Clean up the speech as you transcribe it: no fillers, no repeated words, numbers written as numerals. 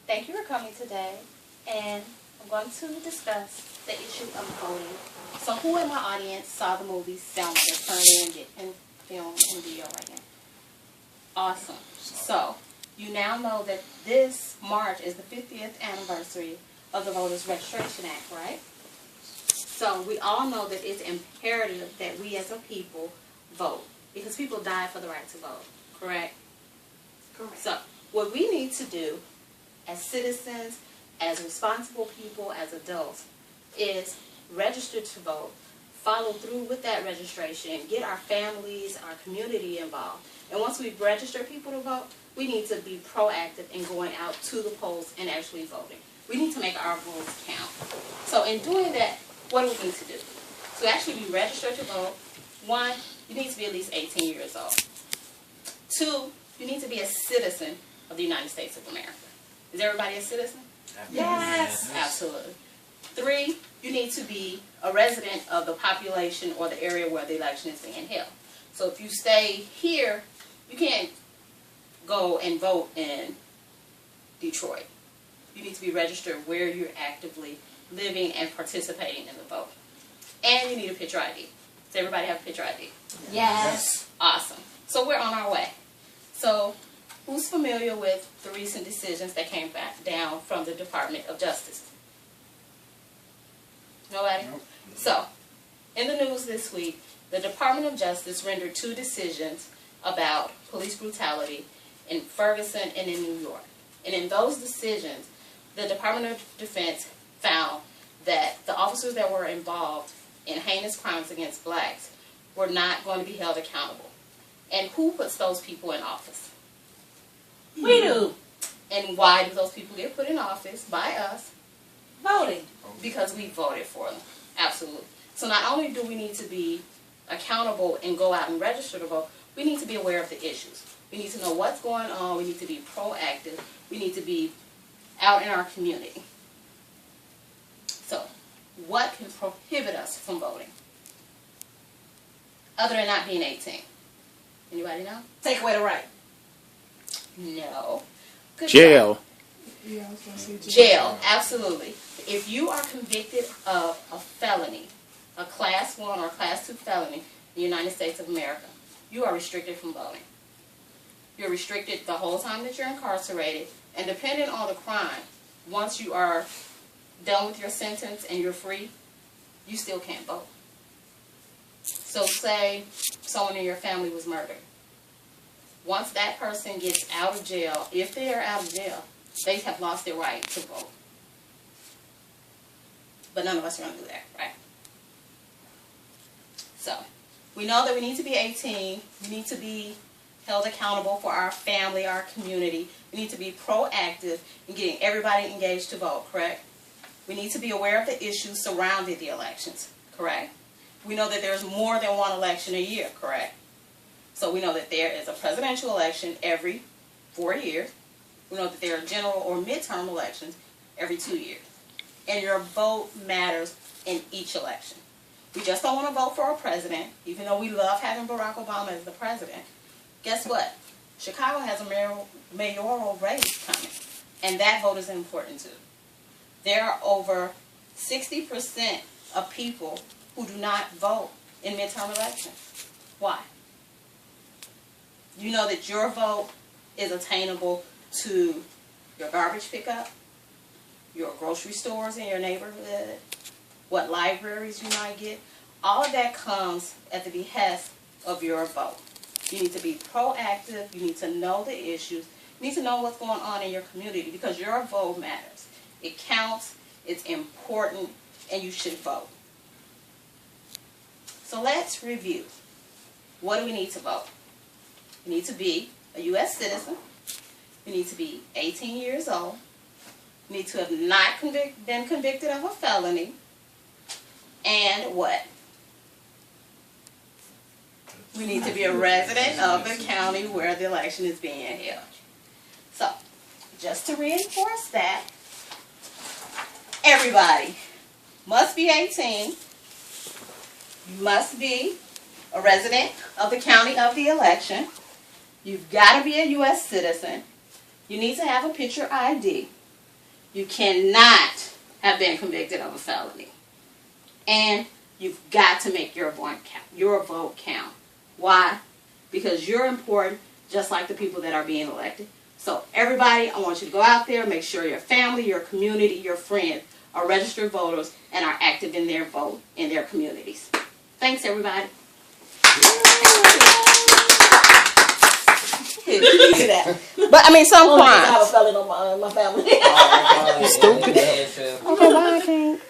Thank you for coming today, and I'm going to discuss the issue of voting. So who in my audience saw the movie Selma that's currently in film and video right now? Awesome. So you now know that this March is the 50th anniversary of the Voters Registration Act, right? So we all know that it's imperative that we as a people vote, because people die for the right to vote, correct? Correct. So what we need to do as citizens, as responsible people, as adults, is register to vote, follow through with that registration, get our families, our community involved. And once we've registered people to vote, we need to be proactive in going out to the polls and actually voting. We need to make our votes count. So in doing that, what do we need to do? To actually be registered to vote, 1, you need to be at least 18 years old. 2, you need to be a citizen of the United States of America. Is everybody a citizen? Yes. Absolutely. 3, you need to be a resident of the population or the area where the election is being held. So if you stay here, you can't go and vote in Detroit. You need to be registered where you're actively living and participating in the vote. And you need a picture ID. Does everybody have a picture ID? Yes. Awesome. So we're on our way. So who's familiar with the recent decisions that came back down from the Department of Justice? Nobody? Nope. So, in the news this week, the Department of Justice rendered 2 decisions about police brutality in Ferguson and in New York. And in those decisions, the Department of Defense found that the officers that were involved in heinous crimes against blacks were not going to be held accountable. And who puts those people in office? We do. And why do those people get put in office by us? Voting. Because we voted for them. Absolutely. So not only do we need to be accountable and go out and register to vote, we need to be aware of the issues. We need to know what's going on. We need to be proactive. We need to be out in our community. So, what can prohibit us from voting? Other than not being 18. Anybody know? Take away the right. No. Good Jail. job. Yeah, I was going to say Jail, absolutely. If you are convicted of a felony, a Class 1 or Class 2 felony in the United States of America, you are restricted from voting. You're restricted the whole time that you're incarcerated, and depending on the crime, once you are done with your sentence and you're free, you still can't vote. So say someone in your family was murdered. Once that person gets out of jail, if they are out of jail, they have lost their right to vote. But none of us are going to do that, right? So, we know that we need to be 18. We need to be held accountable for our family, our community. We need to be proactive in getting everybody engaged to vote, correct? We need to be aware of the issues surrounding the elections, correct? We know that there's more than one election a year, correct? So we know that there is a presidential election every 4 years. We know that there are general or midterm elections every 2 years. And your vote matters in each election. We just don't want to vote for a president, even though we love having Barack Obama as the president. Guess what? Chicago has a mayoral race coming, and that vote is important too. There are over 60% of people who do not vote in midterm elections. Why? You know that your vote is attainable to your garbage pickup, your grocery stores in your neighborhood, what libraries you might get. All of that comes at the behest of your vote. You need to be proactive. You need to know the issues. You need to know what's going on in your community, because your vote matters. It counts, it's important, and you should vote. So let's review. What do we need to vote? You need to be a U.S. citizen. You need to be 18 years old. You need to have not been convicted of a felony. And what? We need to be a resident of the county where the election is being held. So, just to reinforce that, everybody must be 18. You must be a resident of the county of the election. You've got to be a U.S. citizen. You need to have a picture ID. You cannot have been convicted of a felony. And you've got to make your vote count. Why? Because you're important, just like the people that are being elected. So everybody, I want you to go out there, make sure your family, your community, your friends are registered voters and are active in their vote in their communities. Thanks, everybody. But I mean, some I have a crimes. felon on my family. You stupid. Okay, why I can't?